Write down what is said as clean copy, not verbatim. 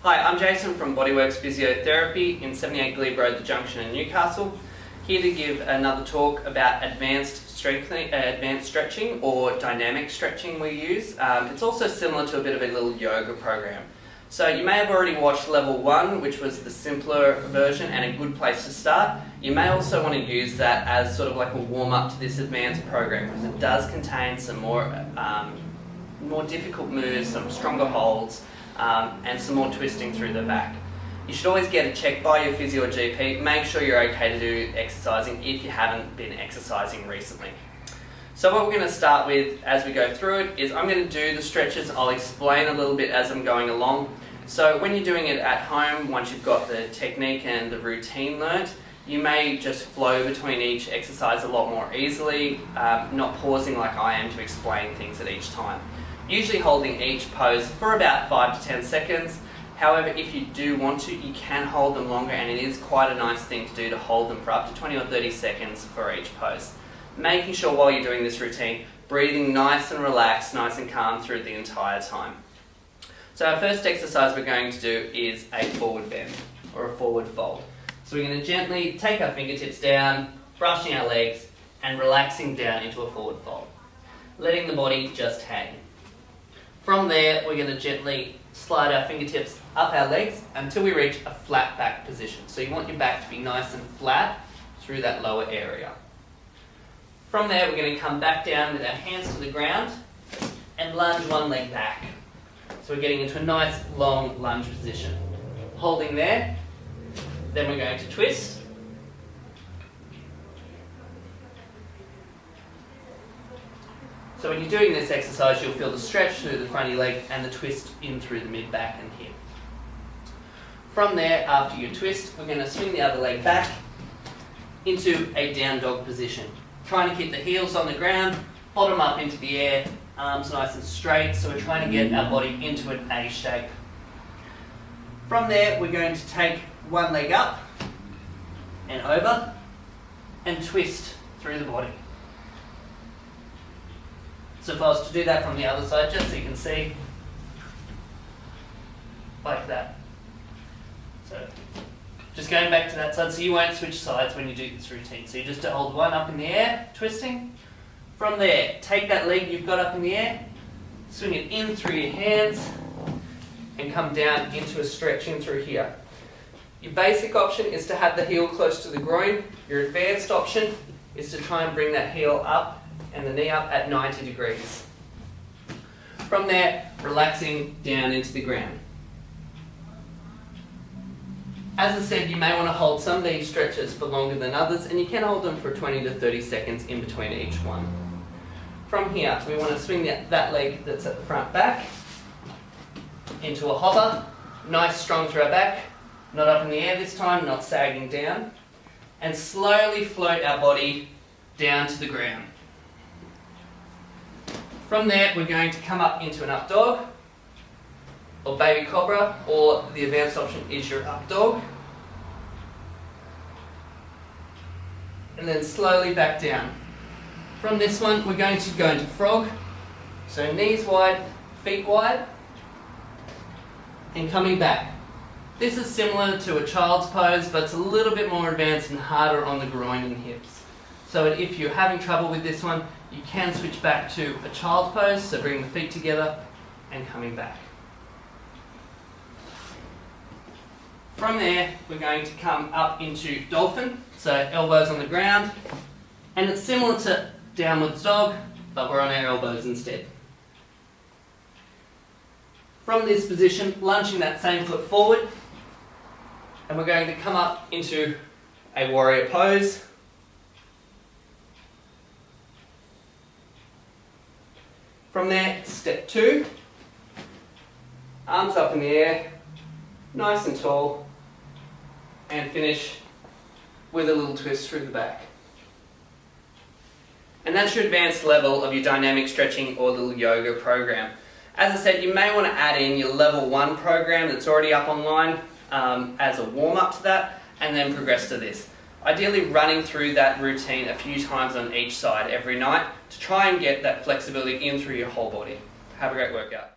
Hi, I'm Jason from BodyWorx Physiotherapy in 78 Glebe Road, the Junction in Newcastle. Here to give another talk about advanced stretching or dynamic stretching we use. It's also similar to a bit of a little yoga program. So you may have already watched level 1, which was the simpler version and a good place to start. You may also want to use that as sort of like a warm-up to this advanced program, because it does contain some more difficult moves, some stronger holds, and some more twisting through the back. You should always get it checked by your physio or GP. Make sure you're okay to do exercising if you haven't been exercising recently. So what we're going to start with as we go through it is I'm going to do the stretches. I'll explain a little bit as I'm going along. So when you're doing it at home, once you've got the technique and the routine learnt, you may just flow between each exercise a lot more easily, not pausing like I am to explain things at each time. Usually holding each pose for about 5 to 10 seconds. However, if you do want to, you can hold them longer, and it is quite a nice thing to do to hold them for up to 20 or 30 seconds for each pose. Making sure while you're doing this routine, breathing nice and relaxed, nice and calm through the entire time. So our first exercise we're going to do is a forward bend or a forward fold. So we're going to gently take our fingertips down, brushing our legs and relaxing down into a forward fold, letting the body just hang. From there, we're going to gently slide our fingertips up our legs until we reach a flat back position. So you want your back to be nice and flat through that lower area. From there, we're going to come back down with our hands to the ground and lunge one leg back. So we're getting into a nice long lunge position. Holding there, then we're going to twist. So when you're doing this exercise, you'll feel the stretch through the front of your leg and the twist in through the mid-back and hip. From there, after your twist, we're going to swing the other leg back into a down dog position. Trying to keep the heels on the ground, bottom up into the air, arms nice and straight, so we're trying to get our body into an A shape. From there, we're going to take one leg up and over and twist through the body. So if I was to do that from the other side, just so you can see, like that. So just going back to that side, so you won't switch sides when you do this routine. So you just hold one up in the air, twisting. From there, take that leg you've got up in the air, swing it in through your hands, and come down into a stretch in through here. Your basic option is to have the heel close to the groin. Your advanced option is to try and bring that heel up and the knee up at 90 degrees. From there, relaxing down into the ground. As I said, you may want to hold some of these stretches for longer than others, and you can hold them for 20 to 30 seconds in between each one. From here, we want to swing that leg that's at the front back into a hopper, nice strong through our back, not up in the air this time, not sagging down, and slowly float our body down to the ground. From there, we're going to come up into an up dog, or baby cobra, or the advanced option is your up dog. And then slowly back down. From this one, we're going to go into frog. So knees wide, feet wide, and coming back. This is similar to a child's pose, but it's a little bit more advanced and harder on the groin and hips. So if you're having trouble with this one, you can switch back to a child's pose, so bring the feet together and coming back. From there, we're going to come up into dolphin, so elbows on the ground, and it's similar to downwards dog, but we're on our elbows instead. From this position, lunging that same foot forward, and we're going to come up into a warrior pose. From there, step 2, arms up in the air, nice and tall, and finish with a little twist through the back. And that's your advanced level of your dynamic stretching or little yoga program. As I said, you may want to add in your level 1 program that's already up online as a warm-up to that, and then progress to this. Ideally running through that routine a few times on each side every night to try and get that flexibility in through your whole body. Have a great workout.